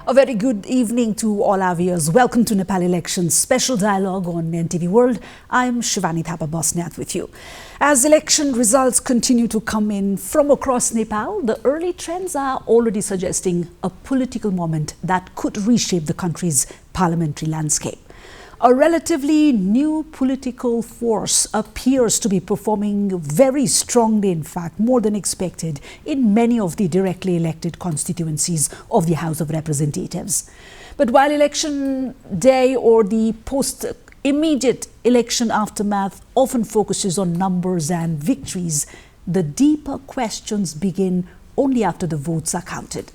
A very good evening to all our viewers. Welcome to Nepal Elections Special Dialogue on NTV World. I'm Shivani Thapa Bosniath with you. As election results continue to come in from across Nepal, the early trends are already suggesting a political moment that could reshape the country's parliamentary landscape. A relatively new political force appears to be performing very strongly, in fact, more than expected, in many of the directly elected constituencies of the House of Representatives. But while election day or the immediate election aftermath often focuses on numbers and victories, the deeper questions begin only after the votes are counted.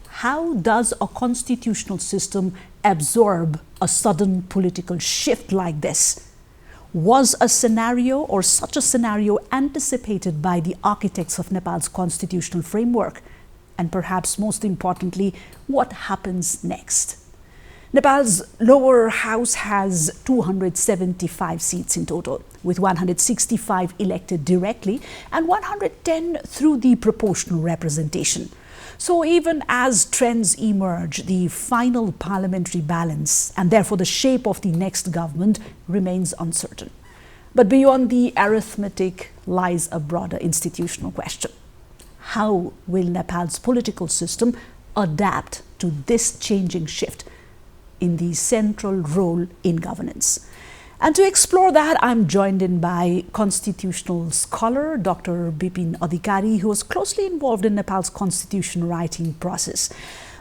How does a constitutional system absorb a sudden political shift like this? Was a scenario or such a scenario anticipated by the architects of Nepal's constitutional framework? And perhaps most importantly, what happens next? Nepal's lower house has 275 seats in total, with 165 elected directly and 110 through the proportional representation. So even as trends emerge, the final parliamentary balance and therefore the shape of the next government remains uncertain. But beyond the arithmetic lies a broader institutional question. How will Nepal's political system adapt to this changing shift in the central role in governance? And to explore that, I'm joined in by constitutional scholar Dr. Bipin Adhikari, who was closely involved in Nepal's constitution writing process.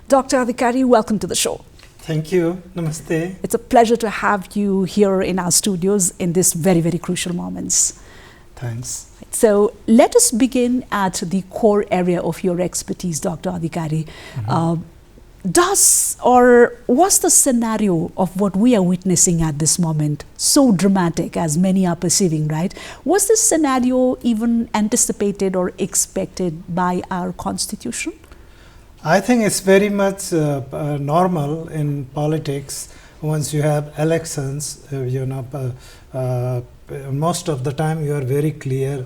Dr. Adhikari, welcome to the show. Thank you. Namaste. It's a pleasure to have you here in our studios in this very, very crucial moments. Thanks. So let us begin at the core area of your expertise, Dr. Adhikari. Was the scenario of what we are witnessing at this moment so dramatic as many are perceiving, right? Was this scenario even anticipated or expected by our constitution? I think it's very much normal in politics. Once you have elections, most of the time you are very clear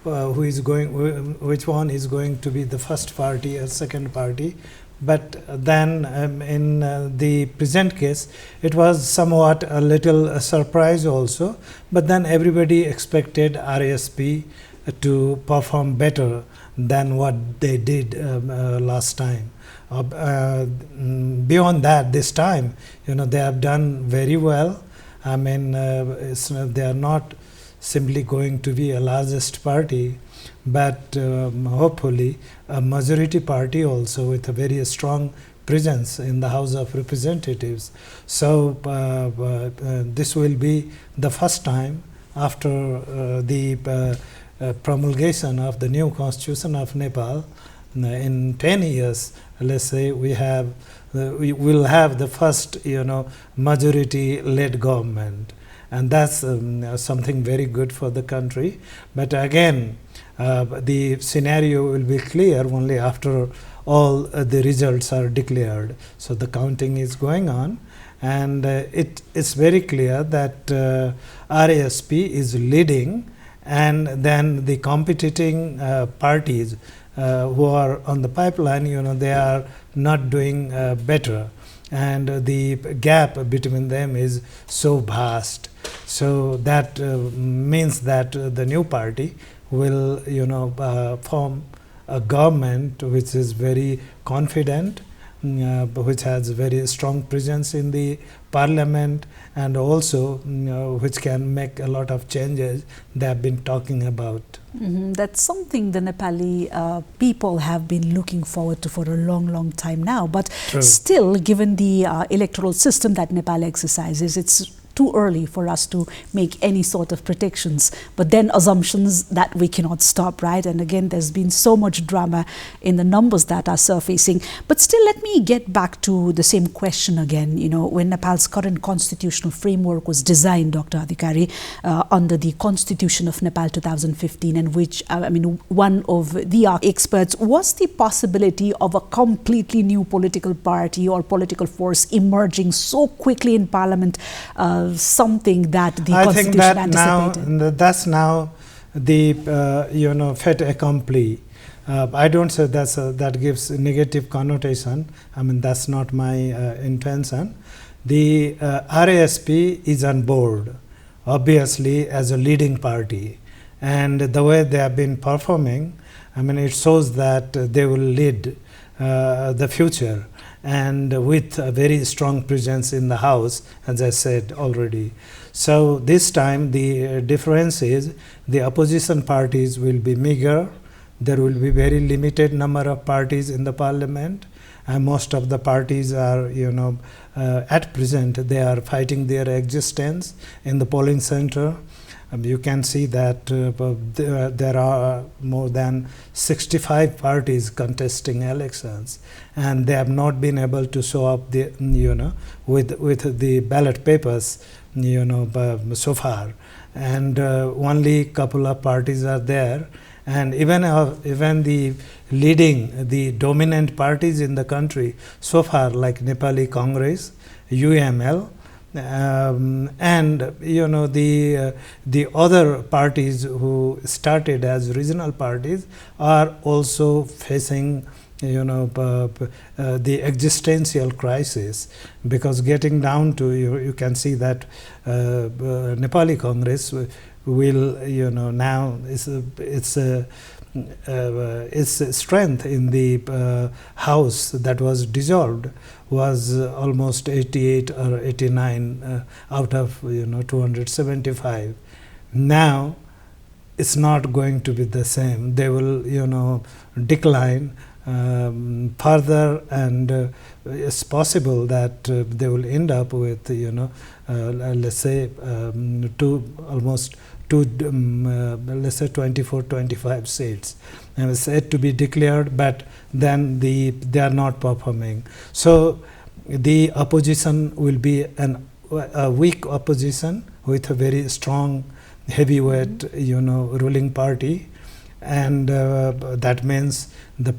which one is going to be the first party or second party. But then in the present case, it was somewhat a little surprise also. But then everybody expected RSP to perform better than what they did last time. Beyond that, this time, they have done very well. I mean, they are not simply going to be a largest party, but hopefully a majority party also with a very strong presence in the House of Representatives. So this will be the first time after the promulgation of the new constitution of Nepal in 10 years. Let's say we will have the first majority-led government, and that's something very good for the country. But again, the scenario will be clear only after all the results are declared. So the counting is going on, and it's very clear that RSP is leading, and then the competing parties who are on the pipeline, they are not doing better, and the gap between them is so vast. So that means that the new party will form a government which is very confident, which has very strong presence in the parliament, and also which can make a lot of changes they have been talking about. That's something the Nepali people have been looking forward to for a long, long time now. But still, given the electoral system that Nepal exercises, it's too early for us to make any sort of predictions, but then assumptions that we cannot stop, right? And again, there's been so much drama in the numbers that are surfacing. But still, let me get back to the same question again. When Nepal's current constitutional framework was designed, Dr. Adhikari, under the Constitution of Nepal 2015, and which, one of the experts, was the possibility of a completely new political party or political force emerging so quickly in Parliament, something that the Constitution anticipated? That's now the fait accompli. I don't say that gives a negative connotation. I mean, that's not my intention. The RSP is on board, obviously, as a leading party. And the way they have been performing, I mean, it shows that they will lead the future, and with a very strong presence in the House, as I said already. So this time the difference is the opposition parties will be meager. There will be very limited number of parties in the parliament, and most of the parties are, at present they are fighting their existence in the polling center. You can see that there are more than 65 parties contesting elections, and they have not been able to show up the, with the ballot papers, so far. And only couple of parties are there, and even the leading, the dominant parties in the country so far, like Nepali Congress, UML, and the other parties who started as regional parties are also facing the existential crisis, because getting down to you can see that Nepali Congress will now its strength in the House that was dissolved was almost 88 or 89 out of 275. Now it's not going to be the same. They will decline further, and it's possible that they will end up with let's say let's say 24-25 seats, and it's said to be declared, but then they are not performing. So the opposition will be a weak opposition with a very strong heavyweight ruling party, and that means the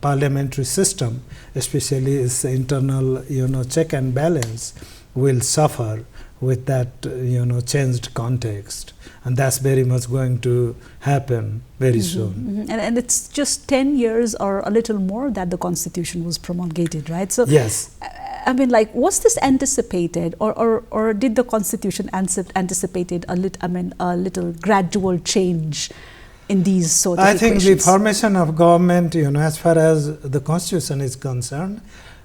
parliamentary system, especially its internal check and balance, will suffer with that changed context, and that's very much going to happen very soon. And it's just 10 years or a little more that the constitution was promulgated, right? So yes, I mean, like, was this anticipated, or did the constitution anticipated a little gradual change in these sort of I think equations? the formation of government, as far as the constitution is concerned,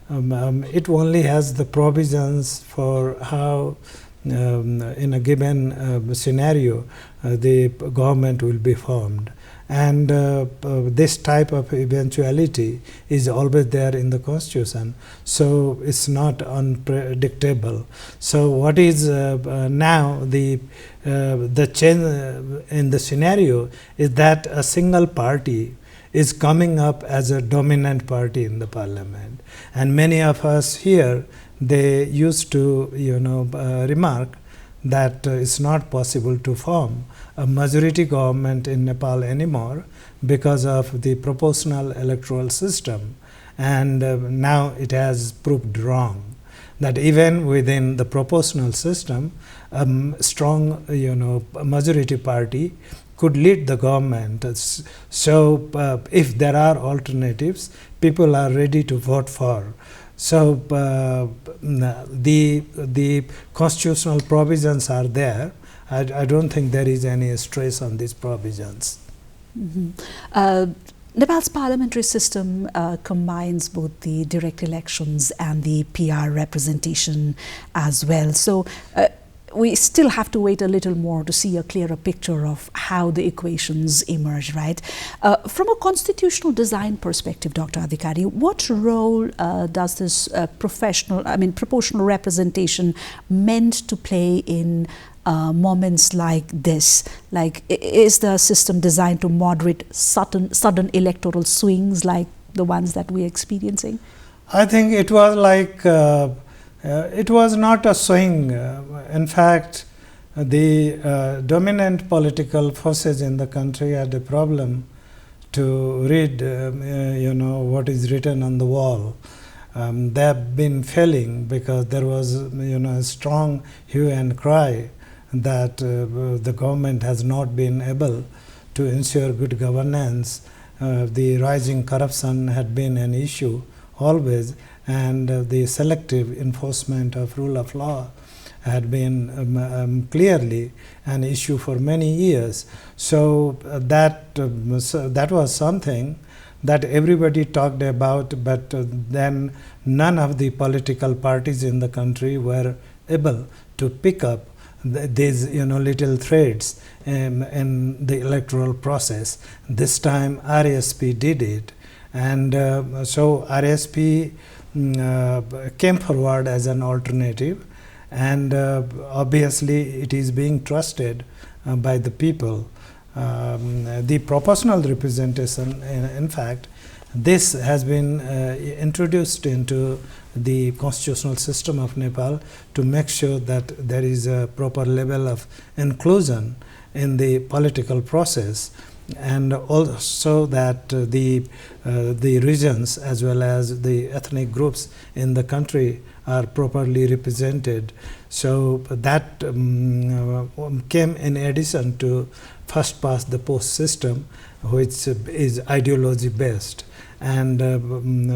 it only has the provisions for how in a given scenario the government will be formed, and this type of eventuality is always there in the constitution, so it's not unpredictable. So what is now the change in the scenario is that a single party is coming up as a dominant party in the parliament, and many of us here, they used to remark that it's not possible to form a majority government in Nepal anymore because of the proportional electoral system, and now it has proved wrong, that even within the proportional system, strong majority party could lead the government. So if there are alternatives, people are ready to vote for. So the constitutional provisions are there. I don't think there is any stress on these provisions. Nepal's parliamentary system combines both the direct elections and the PR representation as well. So we still have to wait a little more to see a clearer picture of how the equations emerge, right? From a constitutional design perspective, Dr. Adhikari, what role does this proportional representation meant to play in moments like this? Like, is the system designed to moderate sudden electoral swings like the ones that we're experiencing? I think it was like it was not a swing. In fact, the dominant political forces in the country had a problem to read, what is written on the wall. They have been failing because there was, a strong hue and cry that the government has not been able to ensure good governance. The rising corruption had been an issue always, and the selective enforcement of rule of law had been clearly an issue for many years. So that was something that everybody talked about, but then none of the political parties in the country were able to pick up these little threads in the electoral process. This time RSP did it, and so RSP came forward as an alternative, and obviously it is being trusted by the people. The proportional representation, in fact, this has been introduced into the constitutional system of Nepal to make sure that there is a proper level of inclusion in the political process, and also that the regions as well as the ethnic groups in the country are properly represented. So that came in addition to first past the post system, which is ideology based, and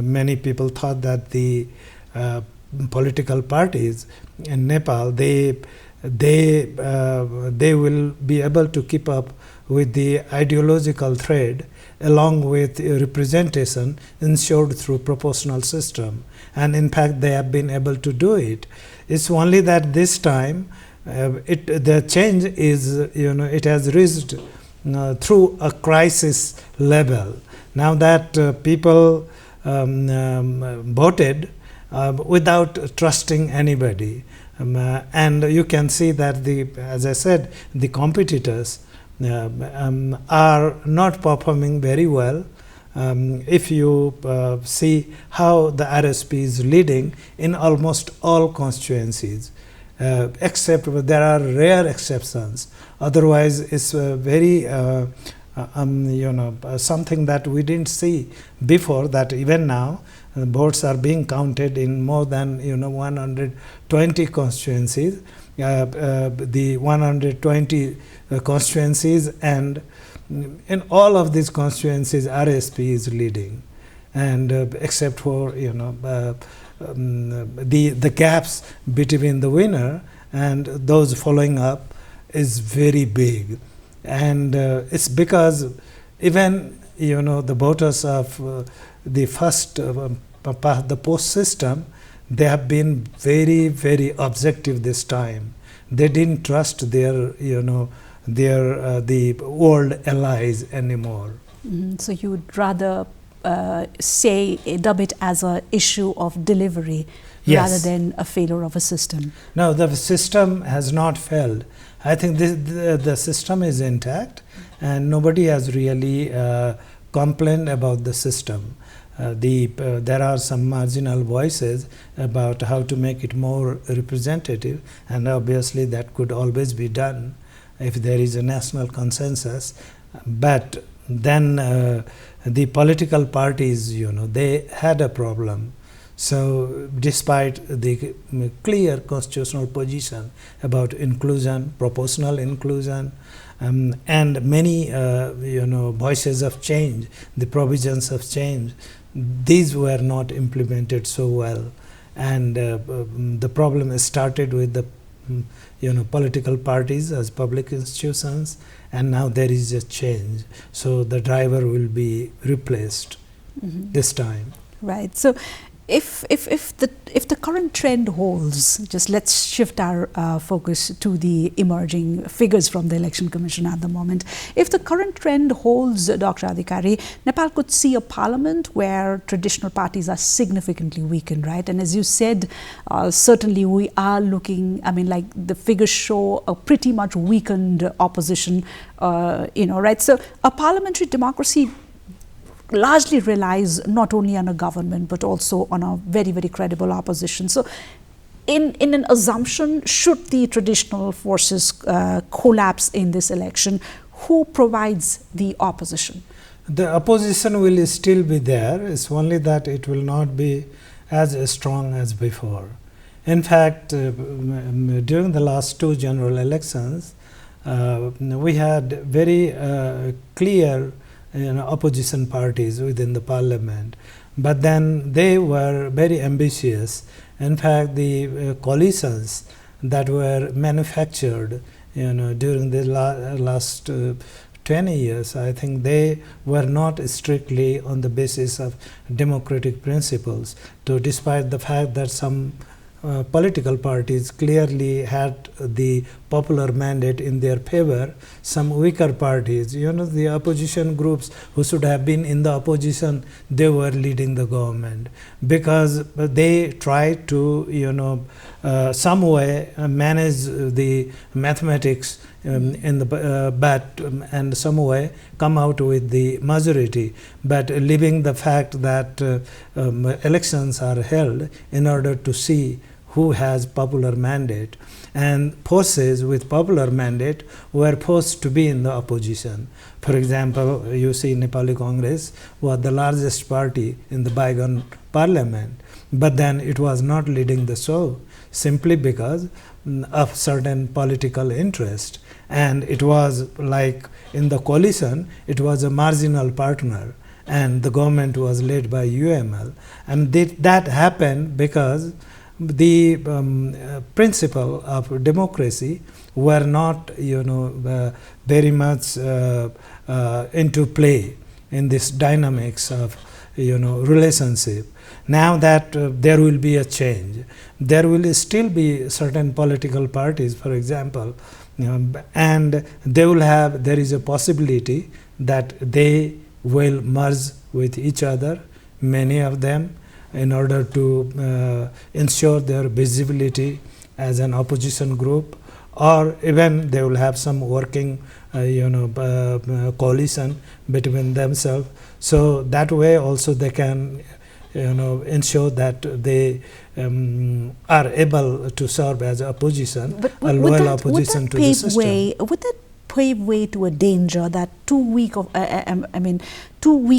many people thought that the political parties in Nepal they will be able to keep up with the ideological thread along with representation ensured through proportional system, and in fact they have been able to do it. It's only that this time the change is it has reached through a crisis level. Now that people voted without trusting anybody, and you can see that as I said, the competitors are not performing very well. If you see how the RSP is leading in almost all constituencies, except there are rare exceptions. Otherwise, it's very something that we didn't see before, that even now votes are being counted in more than 120 constituencies. The 120 constituencies, and in all of these constituencies RSP is leading, and except for the gaps between the winner and those following up is very big, and it's because even the voters of the first the post system, they have been very, very objective this time. They didn't trust their the world allies anymore. So you would rather dub it as an issue of delivery, yes, rather than a failure of a system? No, the system has not failed. I think the system is intact, and nobody has really complained about the system. There are some marginal voices about how to make it more representative, and obviously that could always be done if there is a national consensus. But then the political parties, they had a problem. So despite the clear constitutional position about inclusion, proportional inclusion, and many voices of change, the provisions of change, these were not implemented so well, and the problem started with the political parties as public institutions, and now there is a change. So the driver will be replaced this time. Right. So if the current trend holds, just let's shift our focus to the emerging figures from the Election Commission at the moment. If the current trend holds, Dr. Adhikari, Nepal could see a parliament where traditional parties are significantly weakened, right? And as you said, certainly we are looking, like the figures show a pretty much weakened opposition, right? So a parliamentary democracy largely relies not only on a government but also on a very, very credible opposition. So in an assumption, should the traditional forces collapse in this election, who provides the opposition? The opposition will still be there. It's only that it will not be as strong as before. In fact, during the last two general elections, we had very clear opposition parties within the parliament, but then they were very ambitious. In fact, the coalitions that were manufactured during the last 20 years, I think they were not strictly on the basis of democratic principles. So despite the fact that some political parties clearly had the popular mandate in their favor, some weaker parties, the opposition groups who should have been in the opposition, they were leading the government because they tried to, some way manage the mathematics in the and some way come out with the majority, but leaving the fact that elections are held in order to see who has popular mandate, and forces with popular mandate were forced to be in the opposition. For example, you see Nepali Congress was the largest party in the bygone parliament, but then it was not leading the show simply because of certain political interest, and it was like in the coalition it was a marginal partner and the government was led by UML, and that happened because the principle of democracy were not very much into play in this dynamics of relationship. Now that there will be a change, there will still be certain political parties, for example, and there is a possibility that they will merge with each other, many of them, in order to ensure their visibility as an opposition group, or even they will have some working coalition between themselves. So that way also they can ensure that they are able to serve as opposition, a loyal opposition to the system. Would that pave way to a danger that too weak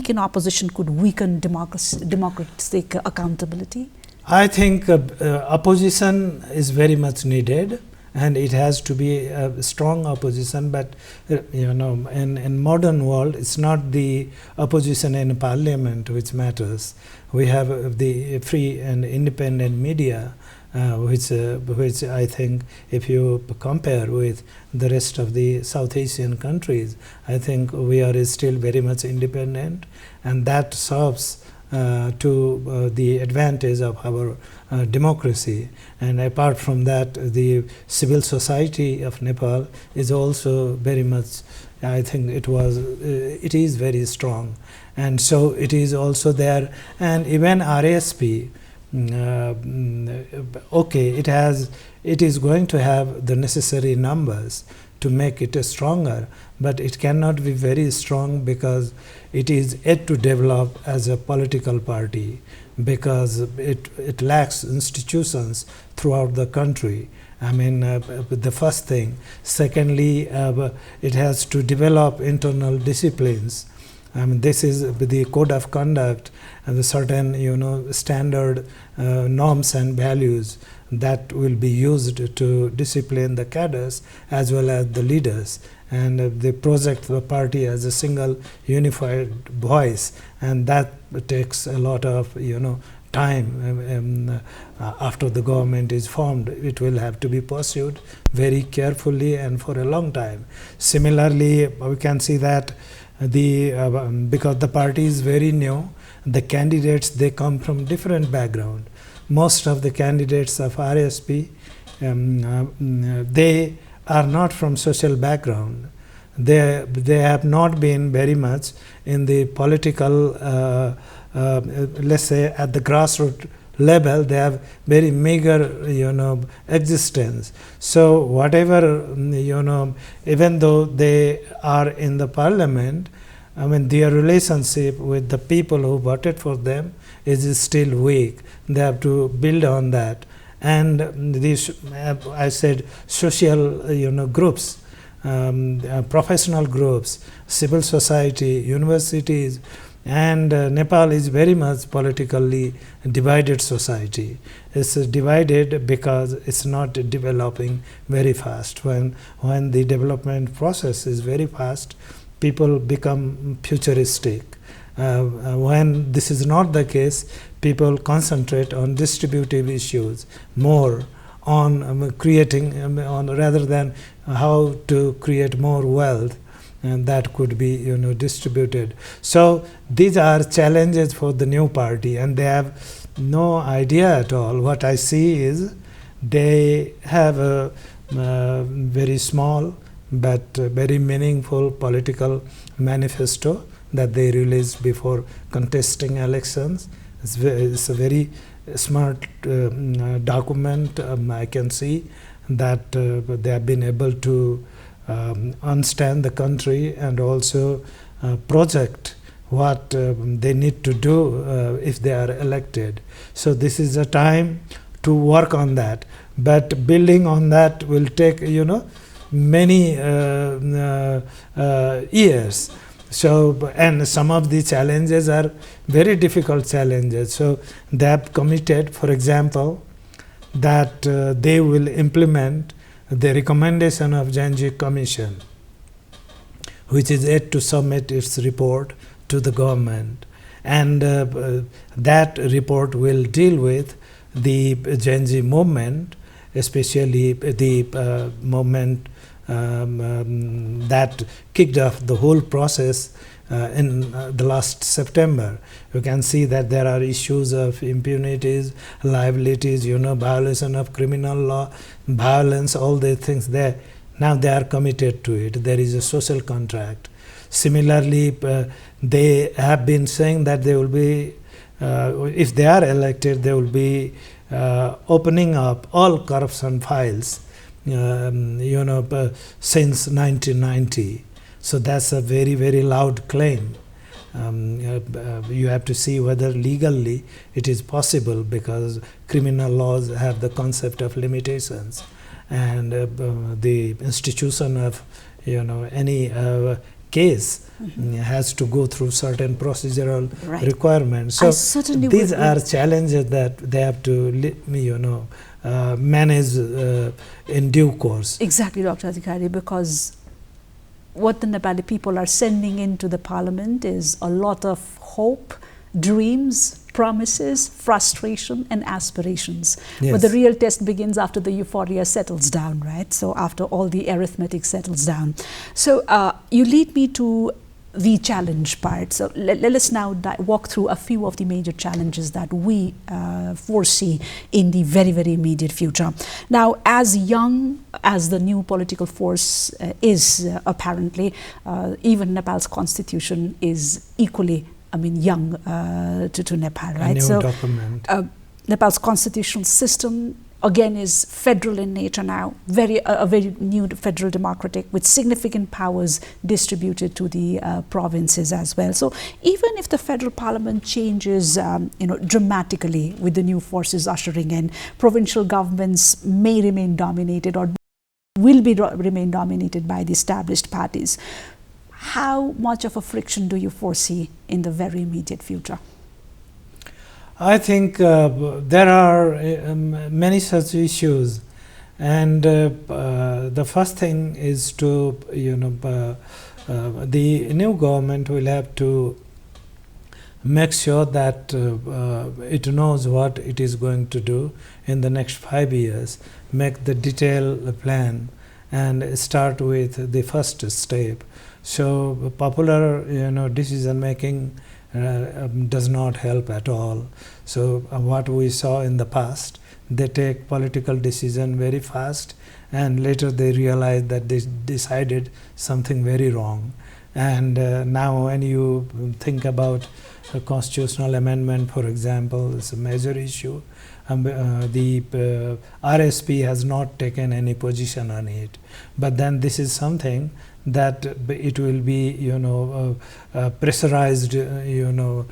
in opposition could weaken democratic accountability? I think opposition is very much needed, and it has to be a strong opposition. But in modern world, it's not the opposition in parliament which matters. We have the free and independent media, which I think, if you compare with the rest of the South Asian countries, I think we are still very much independent, and that serves to the advantage of our democracy. And apart from that, the civil society of Nepal is also very much, I think it is very strong, and so it is also there. And even RSP, it is going to have the necessary numbers to make it stronger, but it cannot be very strong because it is yet to develop as a political party, because it lacks institutions throughout the country. I mean, the first thing. Secondly, it has to develop internal disciplines. I mean, this is the code of conduct and the certain standard norms and values that will be used to discipline the cadres as well as the leaders, and they project the party as a single unified voice, and that takes a lot of time. After the government is formed, it will have to be pursued very carefully and for a long time. Similarly, we can see that because the party is very new, the candidates, they come from different background. Most of the candidates of RSP, they are not from social background. They have not been very much in the political, let's say at the grassroots level. They have very meager, existence. So whatever, even though they are in the parliament, I mean, their relationship with the people who voted for them is still weak. They have to build on that. And these, I said, social, groups, professional groups, civil society, universities, And Nepal is very much politically divided society. It's divided because it's not developing very fast. When the development process is very fast, people become futuristic. When this is not the case, people concentrate on distributive issues more, on creating, rather than how to create more wealth, and that could be distributed. So these are challenges for the new party, and they have no idea at all. What I see is they have a very small but very meaningful political manifesto that they released before contesting elections. It's a very smart document. I can see that they have been able to understand the country and also project what they need to do if they are elected. So this is a time to work on that. But building on that will take many years. So, and some of the challenges are very difficult challenges. So they have committed, for example, that they will implement the recommendation of Janji Commission, which is yet to submit its report to the government. And that report will deal with the Janji movement, especially the movement that kicked off the whole process in the last September. You can see that there are issues of impunities, liabilities, violation of criminal law, violence, all these things there. Now they are committed to it. There is a social contract. Similarly, they have been saying that they will be, if they are elected, they will be opening up all corruption files, since 1990. So that's a very, very loud claim. You have to see whether legally it is possible, because criminal laws have the concept of limitations, and the institution of any case has to go through certain procedural requirements. So these are challenges that they have to manage in due course. Exactly, Dr. Adhikari, because what the Nepali people are sending into the parliament is a lot of hope, dreams, promises, frustration and aspirations. Yes. But the real test begins after the euphoria settles down, right? So after all the arithmetic settles down. So you lead me to the challenge part. So let us now walk through a few of the major challenges that we foresee in the very, very immediate future. Now, as young as the new political force is apparently, even Nepal's constitution is equally young to Nepal, right? A new document. Nepal's constitutional system again is federal in nature now, a very new federal democratic with significant powers distributed to the provinces as well. So even if the federal parliament changes dramatically with the new forces ushering in, provincial governments may remain dominated or will remain dominated by the established parties. How much of a friction do you foresee in the very immediate future? I think there are many such issues, and the first thing is to the new government will have to make sure that it knows what it is going to do in the next 5 years, make the detailed plan and start with the first step. So popular decision making does not help at all. So what we saw in the past, they take political decision very fast and later they realize that they decided something very wrong. And now when you think about a constitutional amendment, for example, it's a major issue. The RSP has not taken any position on it, but then this is something that it will be pressurized into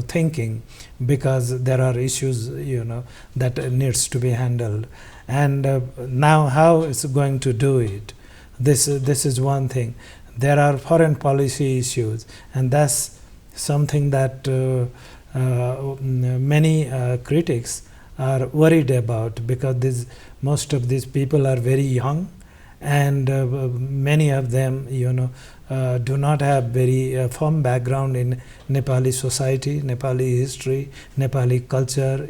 thinking, because there are issues that needs to be handled, and now how it's going to do it, this is one thing. there are foreign policy issues, and that's something that many critics are worried about, because most of these people are very young, and many of them do not have very firm background in Nepali society, Nepali history, Nepali culture,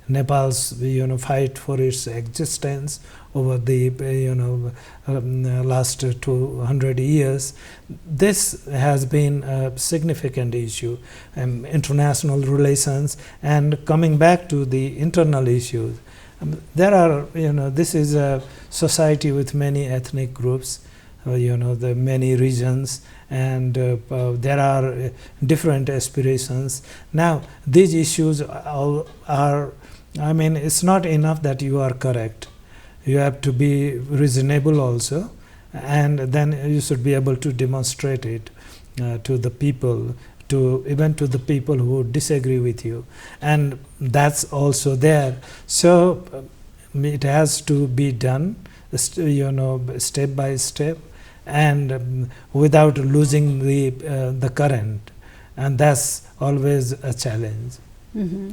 Nepal's fight for its existence over the last 200 years. This has been a significant issue, international relations. And coming back to the internal issues, there are, this is a society with many ethnic groups, the many regions, and there are different aspirations. Now, these issues are, it's not enough that you are correct. You have to be reasonable also, and then you should be able to demonstrate it to the people, even to the people who disagree with you, and that's also there. So it has to be done, step by step, and without losing the current, and that's always a challenge. Mm-hmm.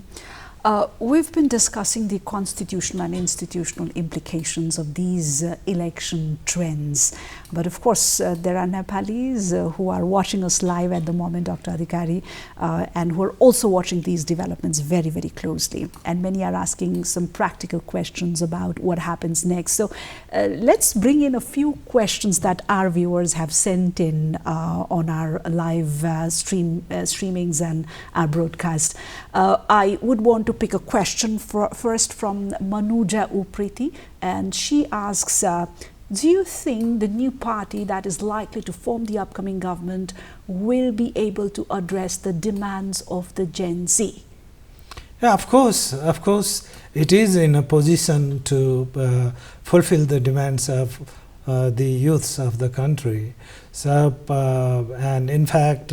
We've been discussing the constitutional and institutional implications of these election trends. But of course, there are Nepalis who are watching us live at the moment, Dr. Adhikari, and who are also watching these developments very, very closely. And many are asking some practical questions about what happens next. So let's bring in a few questions that our viewers have sent in on our live streamings and our broadcast. I would want to pick a question first from Manuja Upriti, and she asks, do you think the new party that is likely to form the upcoming government will be able to address the demands of the Gen Z? Yeah, of course, it is in a position to fulfill the demands of the youths of the country. So, and in fact,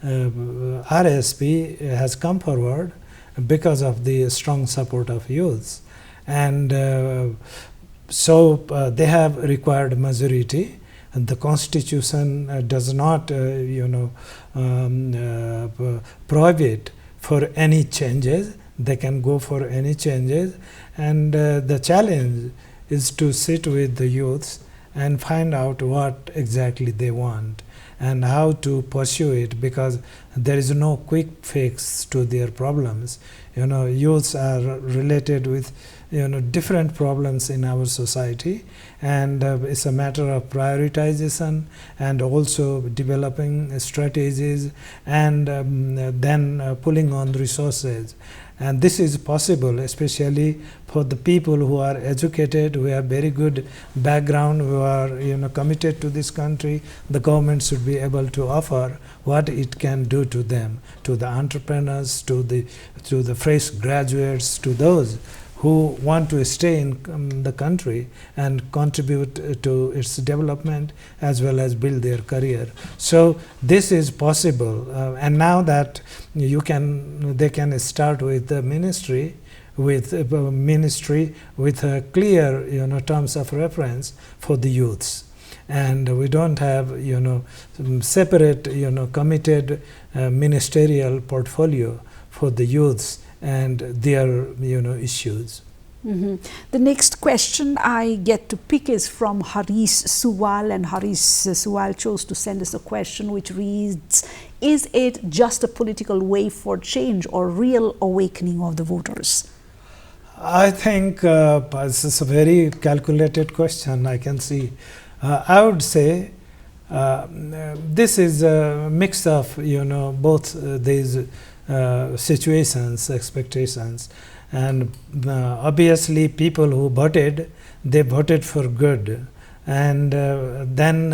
RSP has come forward because of the strong support of youths, and so they have required majority, and the constitution does not prohibit for any changes. They can go for any changes, and the challenge is to sit with the youths and find out what exactly they want and how to pursue it, because there is no quick fix to their problems. Youths are related with different problems in our society, and it's a matter of prioritization and also developing strategies, and then pulling on resources. And this is possible, especially for the people who are educated, who have very good background, who are committed to this country. The government should be able to offer what it can do to them, to the entrepreneurs, to the fresh graduates, to those who want to stay in the country and contribute to its development as well as build their career. So this is possible, and now that they can start with the ministry with a clear terms of reference for the youths, and we don't have separate committed ministerial portfolio for the youths and their issues. Mm-hmm. The next question I get to pick is from Haris Suwal, and Haris Suwal chose to send us a question which reads, is it just a political wave for change or real awakening of the voters? I think this is a very calculated question, I can see. I would say this is a mix of both these situations, expectations, and obviously people who voted, they voted for good, and then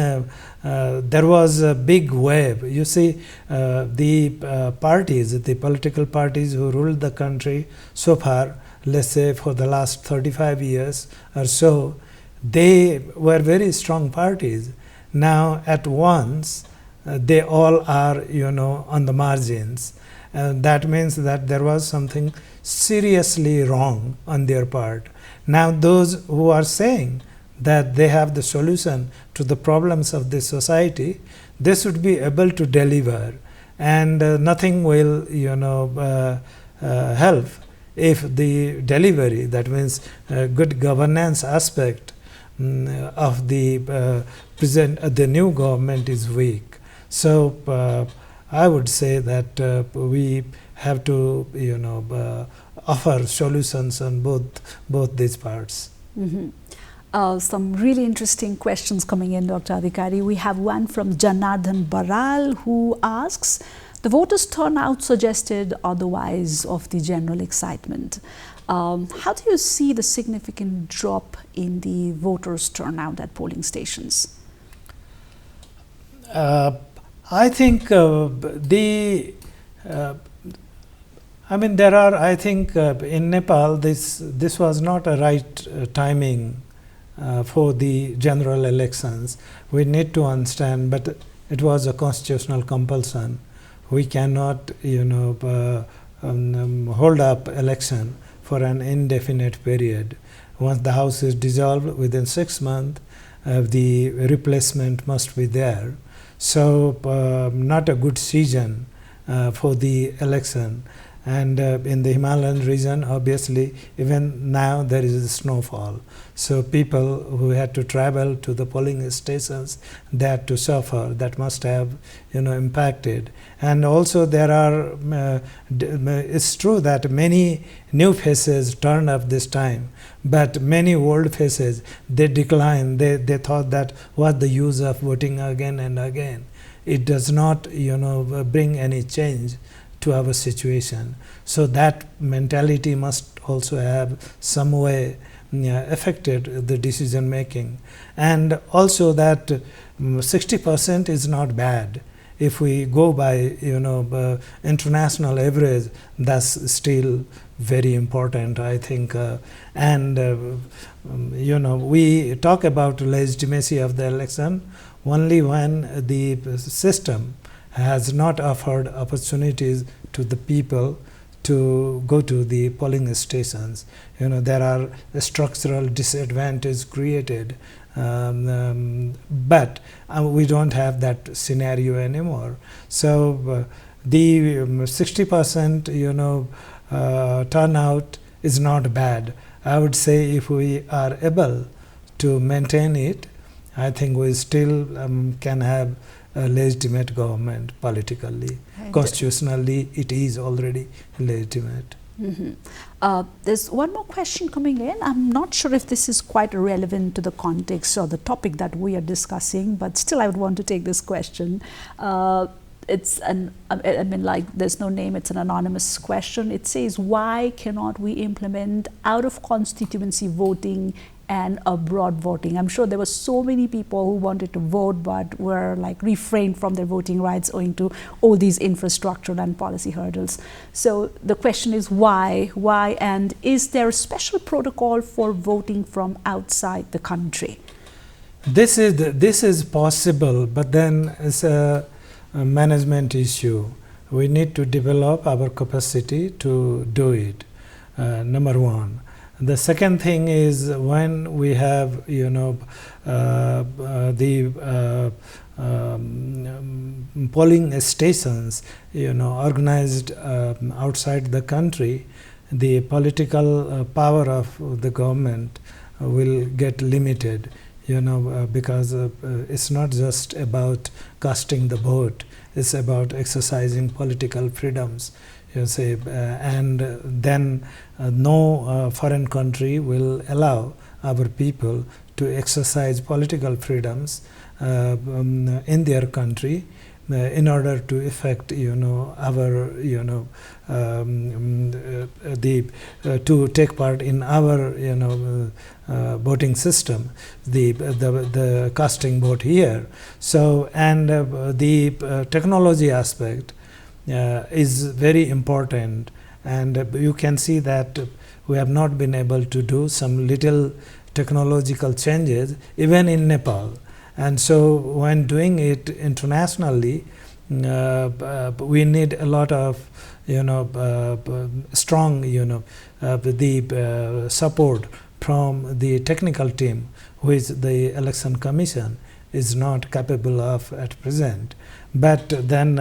there was a big wave. You see, the parties, the political parties who ruled the country so far, let's say for the last 35 years or so, they were very strong parties. Now at once they all are on the margins. That means that there was something seriously wrong on their part. Now those who are saying that they have the solution to the problems of this society, they should be able to deliver, and nothing will help if the delivery, that means good governance aspect of the the new government is weak. So I would say that we have to offer solutions on both these parts. Some really interesting questions coming in, Dr. Adhikari. We have one from Janardhan Baral, who asks, the voters' turnout suggested otherwise of the general excitement. How do you see the significant drop in the voters' turnout at polling stations? I think there are, I think in Nepal, this was not a right timing for the general elections. We need to understand, but it was a constitutional compulsion. We cannot, hold up election for an indefinite period. Once the House is dissolved, within 6 months, the replacement must be there. So, not a good season for the election. And in the Himalayan region, obviously, even now there is a snowfall. So people who had to travel to the polling stations, they had to suffer. That must have, impacted. And also there are, it's true that many new faces turned up this time, but many old faces, they declined. They thought that what's the use of voting again and again? It does not, bring any change to our situation. So that mentality must also have some way affected the decision making. And also that 60% is not bad. If we go by international average, that's still very important, I think. We talk about legitimacy of the election only when the system has not offered opportunities to the people to go to the polling stations. There are structural disadvantages created, but we don't have that scenario anymore. So the 60% turnout is not bad. I would say if we are able to maintain it, I think we still can have a legitimate government politically. Constitutionally, it is already legitimate. There's one more question coming in. I'm not sure if this is quite relevant to the context or the topic that we are discussing, but still I would want to take this question. There's no name, it's an anonymous question. It says, why cannot we implement out of constituency voting and abroad voting? I'm sure there were so many people who wanted to vote but were refrained from their voting rights owing to all these infrastructural and policy hurdles. So the question is why, and is there a special protocol for voting from outside the country? This is possible, but then it's a management issue. We need to develop our capacity to do it, number one. The second thing is when we have polling stations organized outside the country, the political power of the government will get limited, because it's not just about casting the vote, it's about exercising political freedoms. And then no foreign country will allow our people to exercise political freedoms in their country in order to effect our to take part in our voting system, the casting vote here. So and the technology aspect is very important, and you can see that we have not been able to do some little technological changes even in Nepal. And so when doing it internationally, we need a lot of strong the support from the technical team which the Election Commission is not capable of at present. But then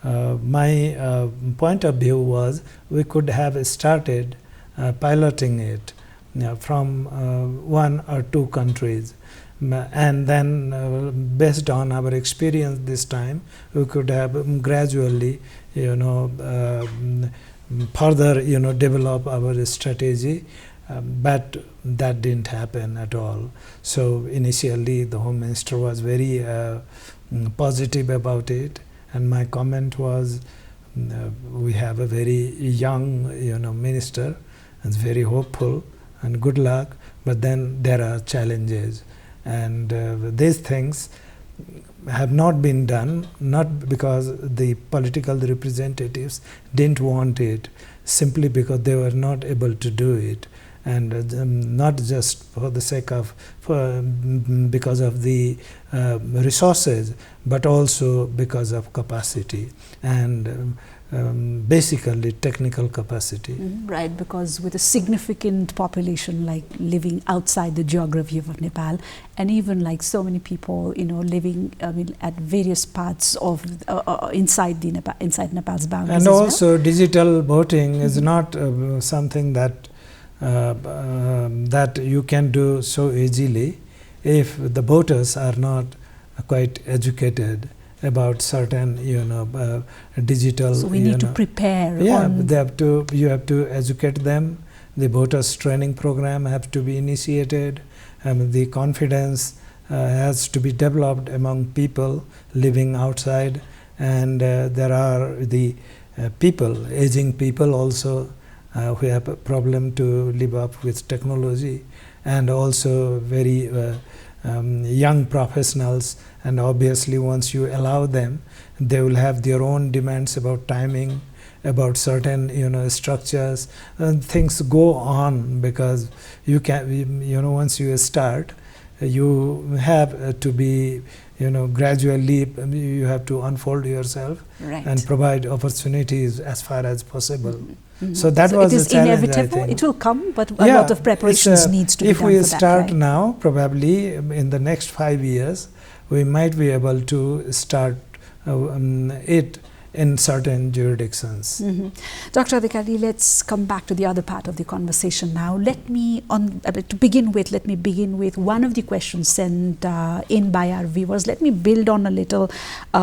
my point of view was we could have started piloting it from 1 or 2 countries. And then based on our experience this time, we could have gradually, further, develop our strategy. But that didn't happen at all. So initially the Home Minister was very positive about it, and my comment was, we have a very young, minister, and very hopeful, and good luck. But then there are challenges, and these things have not been done, not because the political representatives didn't want it, simply because they were not able to do it. And not just for the sake of, because of the resources, but also because of capacity and basically technical capacity. Right, because with a significant population like living outside the geography of Nepal, and even like so many people, living at various parts of inside Nepal's boundaries. And also digital voting is not something that that you can do so easily if the voters are not quite educated about certain digital. So we need to prepare. Yeah, you have to educate them. The voters training program have to be initiated. The confidence has to be developed among people living outside, and there are the people, aging people also, who have a problem to live up with technology, and also very young professionals. And obviously once you allow them, they will have their own demands about timing, about certain structures, and things go on, because you can once you start, you have to be gradually you have to unfold yourself, right, and provide opportunities as far as possible. So that was the challenge. It is inevitable. It will come, but a lot of preparations needs to be done for that. If we start now, probably in the next 5 years, we might be able to start it in certain jurisdictions. Dr. Adhikari, let's come back to the other part of the conversation now. Let me begin with one of the questions sent in by our viewers. Let me build on a little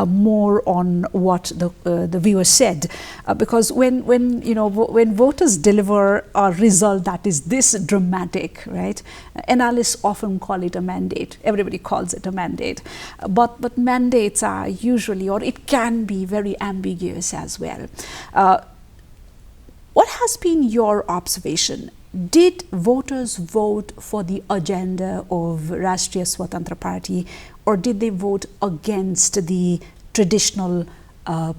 more on what the viewer said, because when voters deliver a result that is this dramatic, right? Analysts often call it a mandate. Everybody calls it a mandate, but mandates are usually, or it can be, very ambiguous as well. What has been your observation? Did voters vote for the agenda of Rashtriya Swatantra Party, or did they vote against the traditional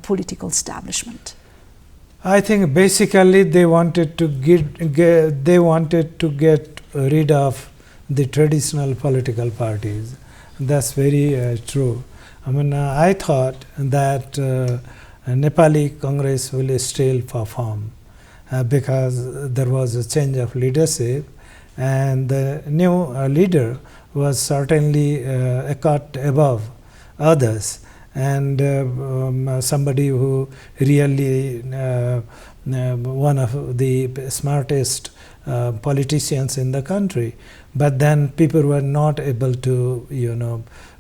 political establishment? I think basically they wanted to get rid of the traditional political parties. That's very true. I mean, I thought that Nepali Congress will still perform because there was a change of leadership, and the new leader was certainly a cut above others, and somebody who really one of the smartest politicians in the country. But then people were not able to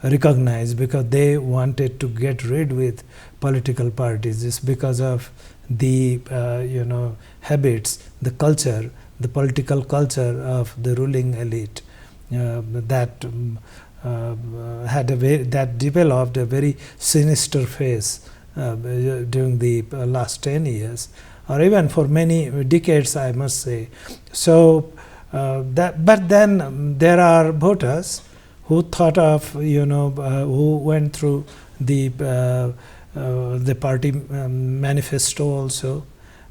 recognize, because they wanted to get rid with political parties. It's because of the habits, the culture, the political culture of the ruling elite that developed a very sinister face during the last 10 years, or even for many decades, I must say. So but then there are voters who thought of who went through the party manifesto also,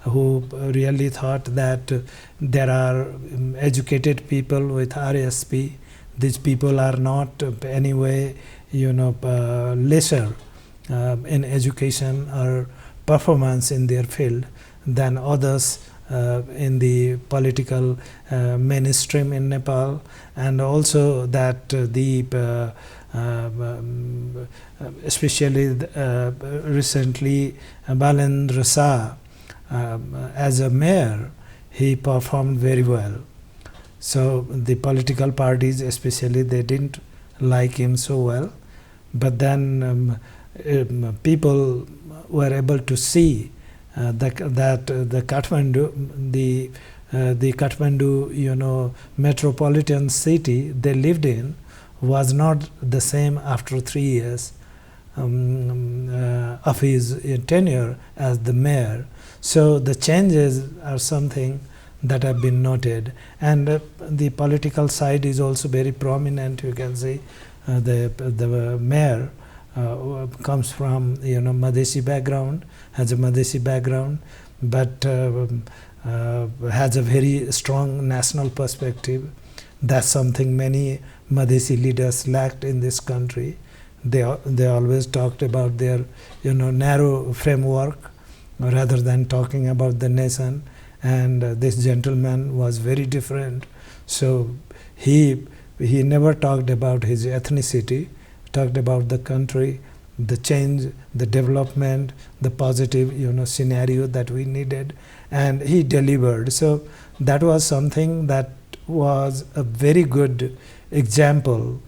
who really thought that there are educated people with RSP. These people are not anyway lesser in education or performance in their field than others in the political mainstream in Nepal, and also that especially recently Balendra Shah as a mayor, he performed very well. So the political parties especially, they didn't like him so well, but then people were able to see that the Kathmandu, metropolitan city they lived in was not the same after 3 years of his tenure as the mayor. So the changes are something that have been noted, and the political side is also very prominent. You can see the mayor comes from Madhesi background, has a Madhesi background, but has a very strong national perspective. That's something many Madhesi leaders lacked in this country. They always talked about their narrow framework rather than talking about the nation. And this gentleman was very different. So he never talked about his ethnicity, talked about the country, the change, the development, the positive scenario that we needed, and he delivered. So that was something that was a very good example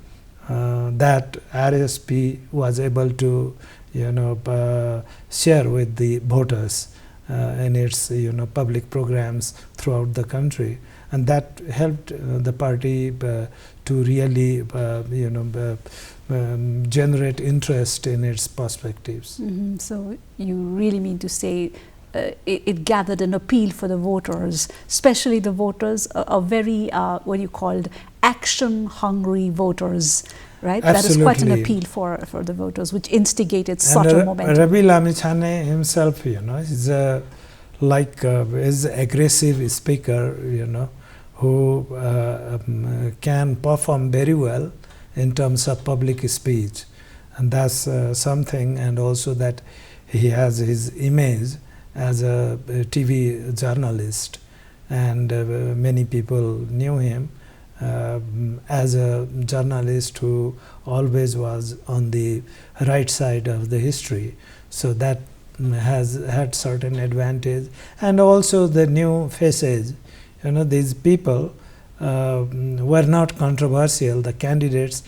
that RSP was able to share with the voters in its public programs throughout the country, and that helped the party to really generate interest in its perspectives. So you really mean to say it gathered an appeal for the voters, especially the voters are very what you called action-hungry voters, right? Absolutely. That is quite an appeal for the voters, which instigated such a momentum. Ravi Lamichhane himself, is is aggressive speaker, who can perform very well in terms of public speech, and that's something. And also that he has his image as a TV journalist, and many people knew him as a journalist who always was on the right side of the history. So that has had certain advantage. And also the new faces, these people were not controversial, the candidates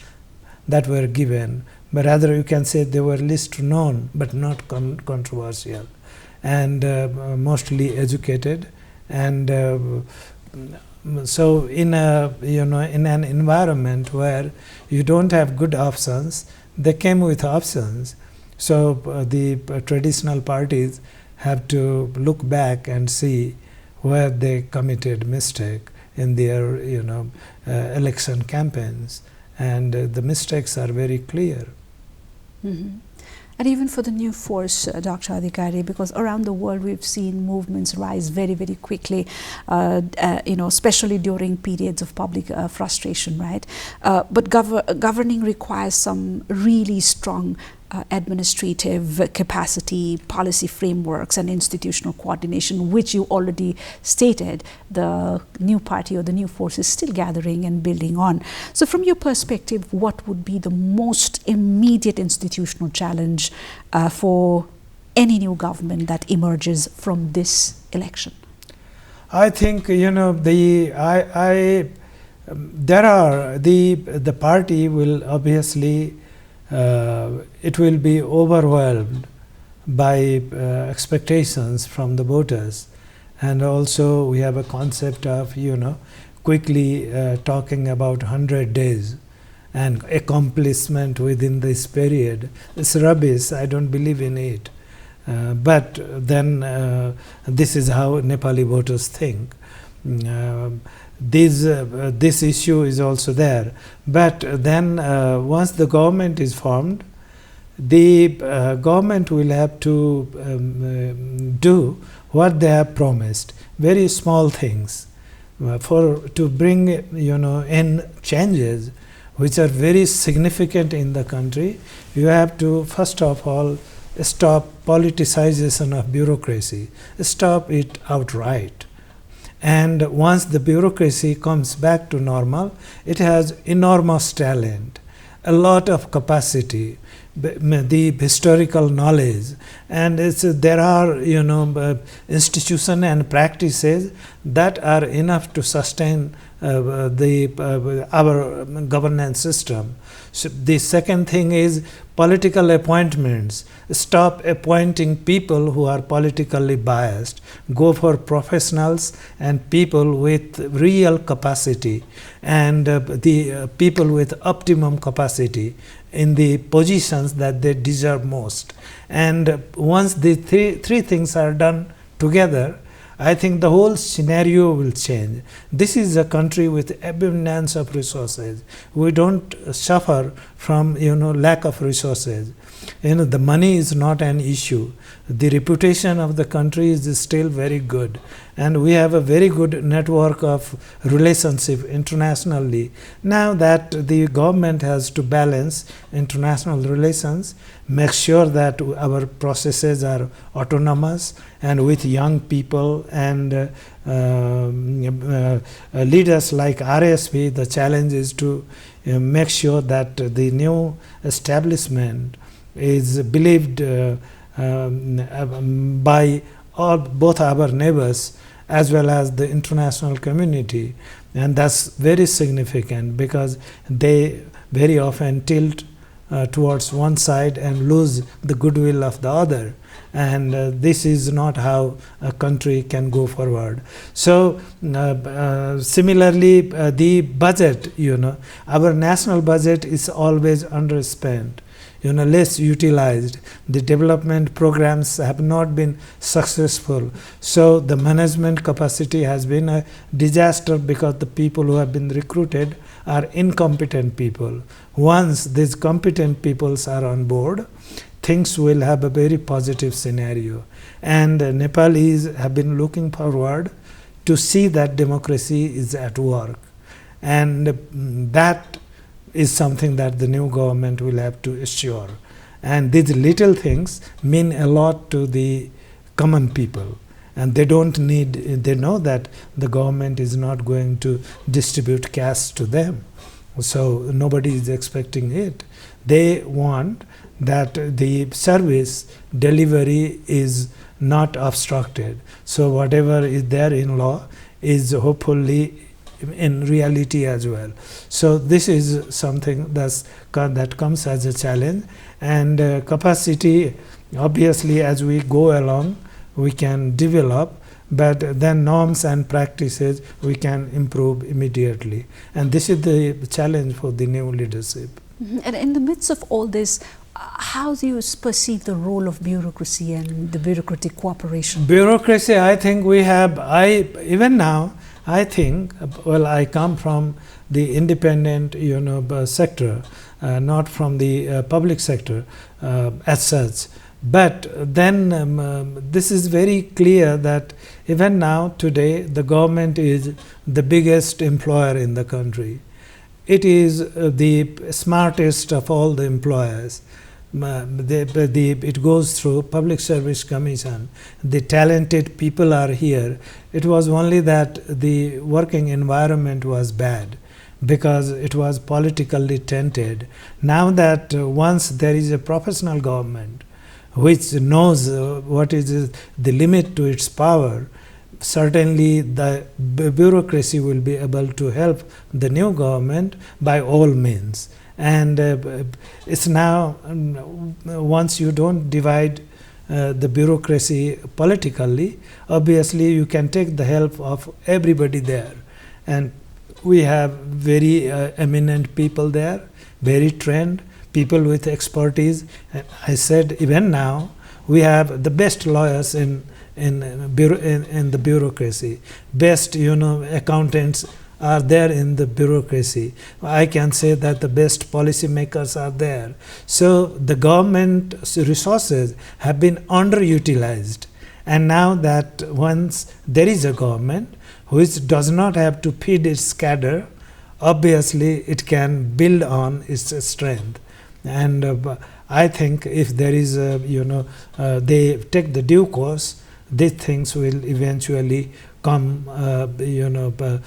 that were given, but rather you can say they were least known but not controversial, and mostly educated. And so in an environment where you don't have good options, they came with options. So the traditional parties have to look back and see where they committed mistake in their election campaigns, and the mistakes are very clear. And even for the new force, Dr. Adhikari, because around the world we've seen movements rise very, very quickly, especially during periods of public frustration, right? But governing requires some really strong administrative capacity, policy frameworks, and institutional coordination, which you already stated the new party or the new force is still gathering and building on. So from your perspective, what would be the most immediate institutional challenge for any new government that emerges from this election? I think the party will obviously it will be overwhelmed by expectations from the voters, and also we have a concept of quickly talking about 100 days and accomplishment within this period. It's rubbish. I don't believe in it. But then this is how Nepali voters think. This issue is also there. But then once the government is formed, the government will have to do what they have promised. Very small things to bring in changes which are very significant in the country. You have to first of all stop politicization of bureaucracy, stop it outright. And once the bureaucracy comes back to normal, it has enormous talent, a lot of capacity, the historical knowledge, and there are institutions and practices that are enough to sustain our governance system. So the second thing is political appointments. Stop appointing people who are politically biased. Go for professionals and people with real capacity, and the people with optimum capacity in the positions that they deserve most. And once the three things are done together, I think the whole scenario will change. This is a country with abundance of resources. We don't suffer from lack of resources. The money is not an issue. The reputation of the country is still very good, and we have a very good network of relationship internationally. Now that the government has to balance international relations, make sure that our processes are autonomous and with young people and leaders like RSP, the challenge is to make sure that the new establishment is believed by both our neighbors as well as the international community, and that's very significant because they very often tilt towards one side and lose the goodwill of the other, and this is not how a country can go forward. So similarly, the budget, our national budget is always underspent, less utilized. The development programs have not been successful. So the management capacity has been a disaster because the people who have been recruited are incompetent people. Once these competent peoples are on board, things will have a very positive scenario. And Nepalis have been looking forward to see that democracy is at work. And that is something that the new government will have to assure. And these little things mean a lot to the common people. And they know that the government is not going to distribute cash to them. So nobody is expecting it. They want that the service delivery is not obstructed. So whatever is there in law is hopefully in reality as well. So this is something that comes as a challenge, and capacity, obviously as we go along we can develop, but then norms and practices we can improve immediately, and this is the challenge for the new leadership. And in the midst of all this, how do you perceive the role of bureaucracy and the bureaucratic cooperation? Bureaucracy, I think even now I think, I come from the independent sector, not from the public sector as such. But then this is very clear that even now today the government is the biggest employer in the country. It is the smartest of all the employers. It goes through Public Service Commission. The talented people are here. It was only that the working environment was bad because it was politically tainted. Now that once there is a professional government which knows what is the limit to its power, certainly the bureaucracy will be able to help the new government by all means. And it's now, once you don't divide the bureaucracy politically, obviously you can take the help of everybody there. And we have very eminent people there, very trained, people with expertise. And I said even now we have the best lawyers in the bureaucracy, best accountants are there in the bureaucracy. I can say that the best policymakers are there. So the government resources have been underutilized. And now that once there is a government which does not have to feed its cadre, obviously it can build on its strength. And I think if there is they take the due course, these things will eventually come, the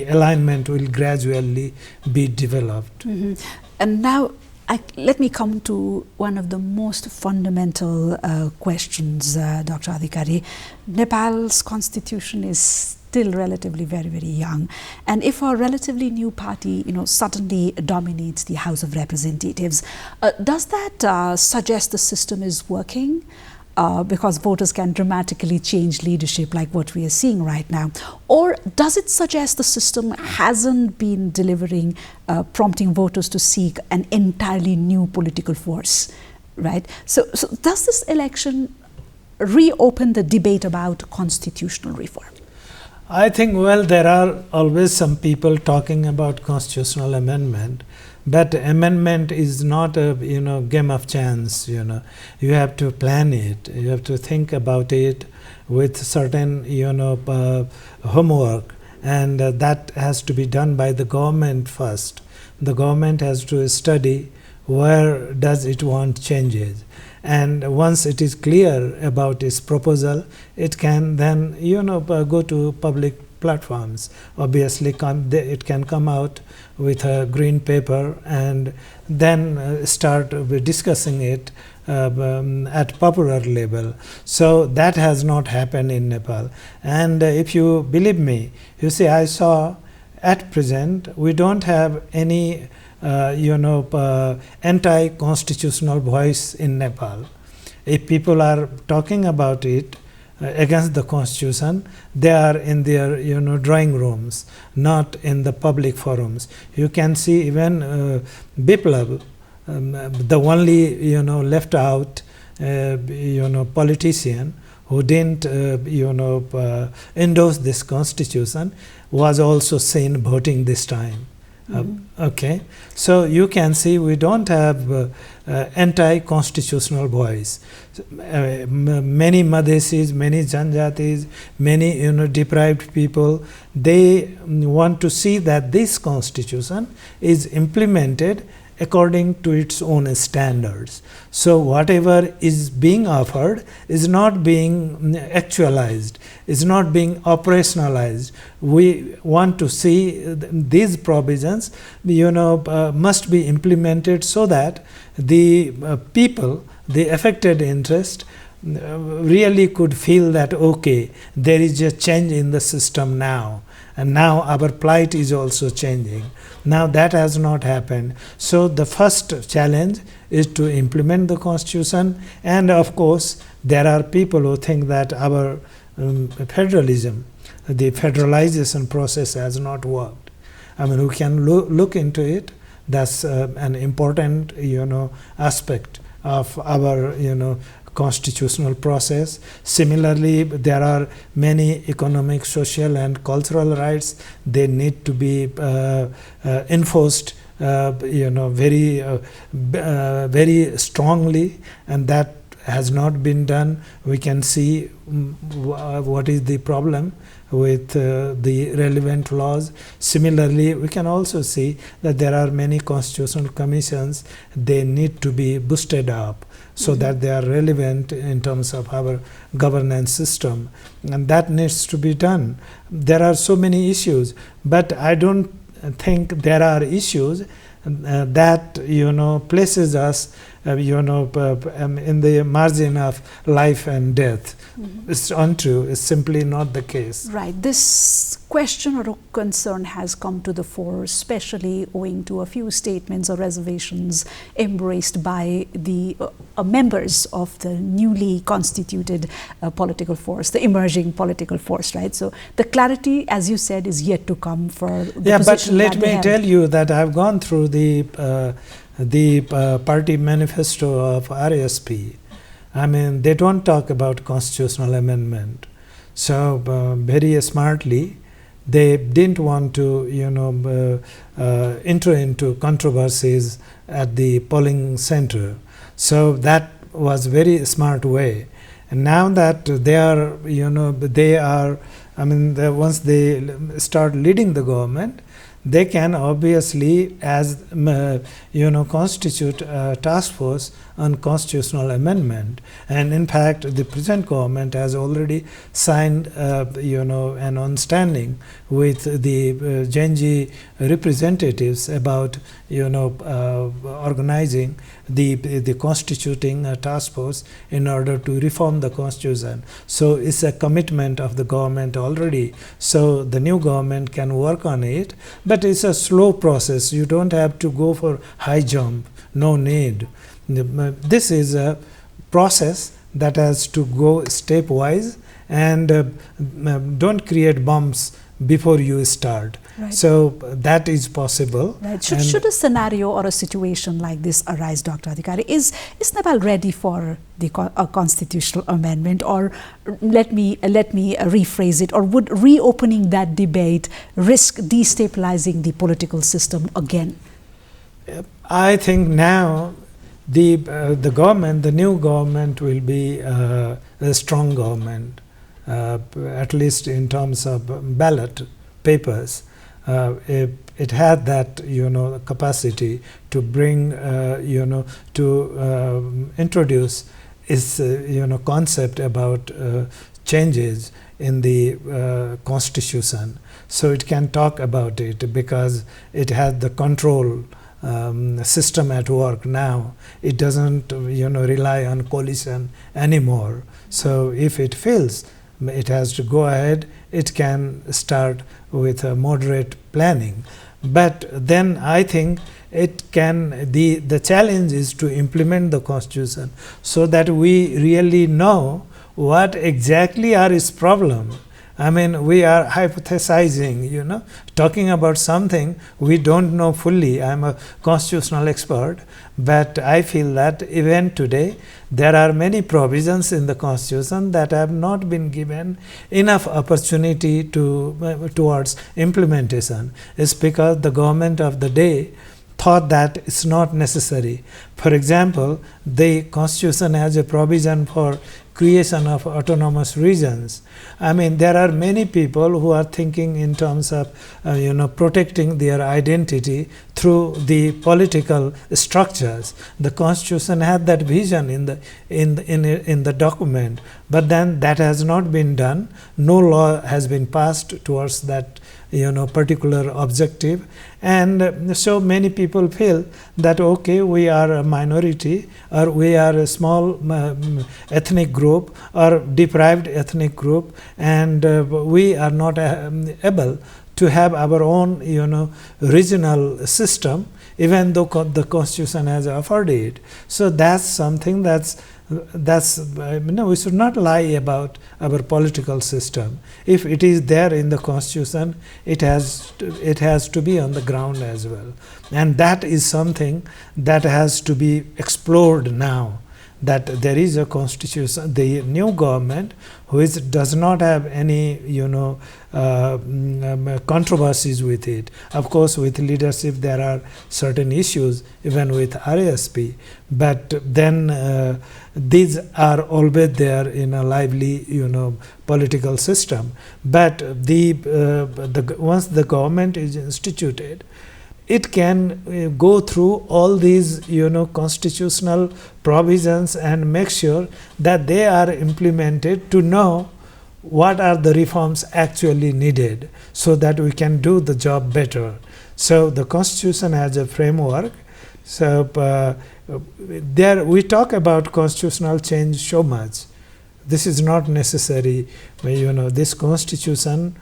alignment will gradually be developed. And now let me come to one of the most fundamental questions, Dr. Adhikari. Nepal's constitution is still relatively very, very young. And if a relatively new party, suddenly dominates the House of Representatives, does that suggest the system is working? Because voters can dramatically change leadership like what we are seeing right now? Or does it suggest the system hasn't been delivering, prompting voters to seek an entirely new political force, right? So does this election reopen the debate about constitutional reform? I think, well, there are always some people talking about constitutional amendment. But amendment is not a game of chance. You have to plan it. You have to think about it with certain homework, and that has to be done by the government first. The government has to study where does it want changes, and once it is clear about its proposal, it can then go to public platforms. Obviously, it can come out with a green paper and then start discussing it at popular level. So that has not happened in Nepal. And if you believe me, you see, I saw at present we don't have any anti-constitutional voice in Nepal. If people are talking about it against the constitution, they are in their drawing rooms, not in the public forums. You can see even Biplav, the only left out politician who didn't endorse this constitution, was also seen voting this time. Okay, so you can see we don't have anti-constitutional voice. Many Madhesis, many Janjatis, many deprived people, they want to see that this constitution is implemented according to its own standards. So whatever is being offered is not being actualized, is not being operationalized. We want to see these provisions must be implemented so that the people, the affected interest, really could feel that okay, there is a change in the system now, and now our plight is also changing. Now that has not happened. So the first challenge is to implement the constitution, and of course there are people who think that our federalism, the federalization process has not worked. I mean, we can look into it. That's an important aspect of our constitutional process. Similarly, there are many economic, social and cultural rights. They need to be enforced very strongly, and that has not been done. We can see what is the problem with the relevant laws. Similarly, we can also see that there are many constitutional commissions. They need to be boosted up so that they are relevant in terms of our governance system, and that needs to be done. There are so many issues, but I don't think there are issues that places us in the margin of life and death. It's untrue. It's simply not the case. Right. This question or concern has come to the fore, especially owing to a few statements or reservations embraced by the members of the newly constituted political force, the emerging political force, right? So the clarity, as you said, is yet to come for the position. But let me tell you that I've gone through the party manifesto of RSP. I mean, they don't talk about constitutional amendment. So very smartly, they didn't want to enter into controversies at the polling center. So that was very smart way. And now that they are, once they start leading the government, they can obviously, as constitute a task force on constitutional amendment. And in fact, the present government has already signed, an understanding with the Gen Z representatives about, organizing the constituting a task force in order to reform the constitution. So it's a commitment of the government already. So the new government can work on it, but it's a slow process. You don't have to go for high jump, no need. This is a process that has to go stepwise, and don't create bumps before you start. Right. So that is possible. Right. Should a scenario or a situation like this arise, Dr. Adhikari, is Nepal ready for a constitutional amendment, or let me rephrase it, or would reopening that debate risk destabilizing the political system again? I think now the government, the new government, will be a strong government, at least in terms of ballot papers. It had that capacity to bring to introduce its concept about changes in the constitution. So it can talk about it because it has the control system at work now. It doesn't rely on coalition anymore. So if it feels it has to go ahead, it can start with a moderate planning. But then I think it can, the challenge is to implement the constitution so that we really know what exactly are its problem. I mean, we are hypothesizing, talking about something we don't know fully. I'm a constitutional expert, but I feel that even today there are many provisions in the Constitution that have not been given enough opportunity towards implementation. It's because the government of the day thought that it's not necessary. For example, the Constitution has a provision for creation of autonomous regions. I mean, there are many people who are thinking in terms of protecting their identity through the political structures. The Constitution had that vision in the document, but then that has not been done. No law has been passed towards that particular objective, and so many people feel that okay, we are a minority, or we are a small ethnic group or deprived ethnic group, and we are not able to have our own regional system, even though the Constitution has afforded it. So that's something we should not lie about our political system. If it is there in the Constitution, it has to be on the ground as well, and that is something that has to be explored now. That there is a constitution, the new government, does not have any controversies with it. Of course, with leadership there are certain issues, even with RSP, but then these are always there in a lively political system. But once the government is instituted, it can go through all these constitutional provisions and make sure that they are implemented to know what are the reforms actually needed, so that we can do the job better. So the Constitution has a framework. So there we talk about constitutional change so much. This is not necessary. This Constitution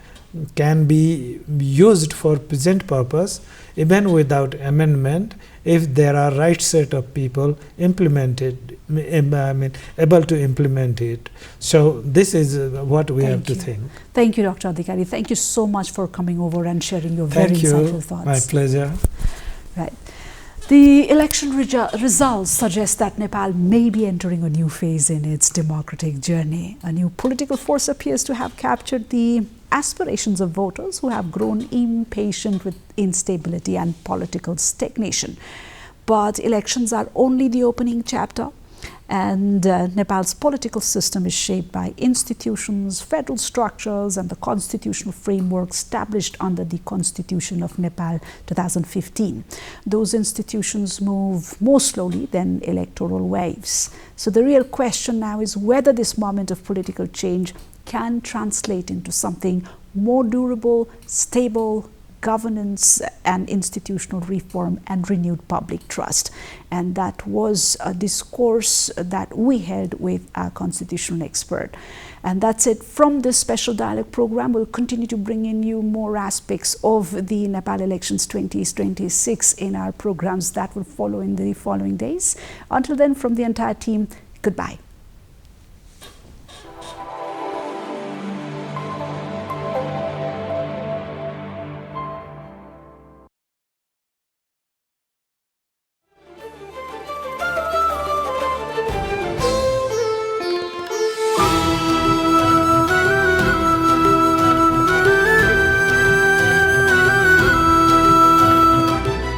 can be used for present purpose even without amendment if there are right set of people able to implement it. So this is what we have to think. Thank you, Dr. Adhikari. Thank you so much for coming over and sharing your very insightful thoughts. My pleasure. Right. The election results suggest that Nepal may be entering a new phase in its democratic journey. A new political force appears to have captured the aspirations of voters who have grown impatient with instability and political stagnation. But elections are only the opening chapter, And Nepal's political system is shaped by institutions, federal structures, and the constitutional framework established under the Constitution of Nepal 2015. Those institutions move more slowly than electoral waves. So the real question now is whether this moment of political change can translate into something more durable, stable, governance and institutional reform and renewed public trust. And that was a discourse that we held with our constitutional expert. And that's it from this special dialogue program. We'll continue to bring in you more aspects of the Nepal elections 2026 in our programs that will follow in the following days. Until then, from the entire team, goodbye.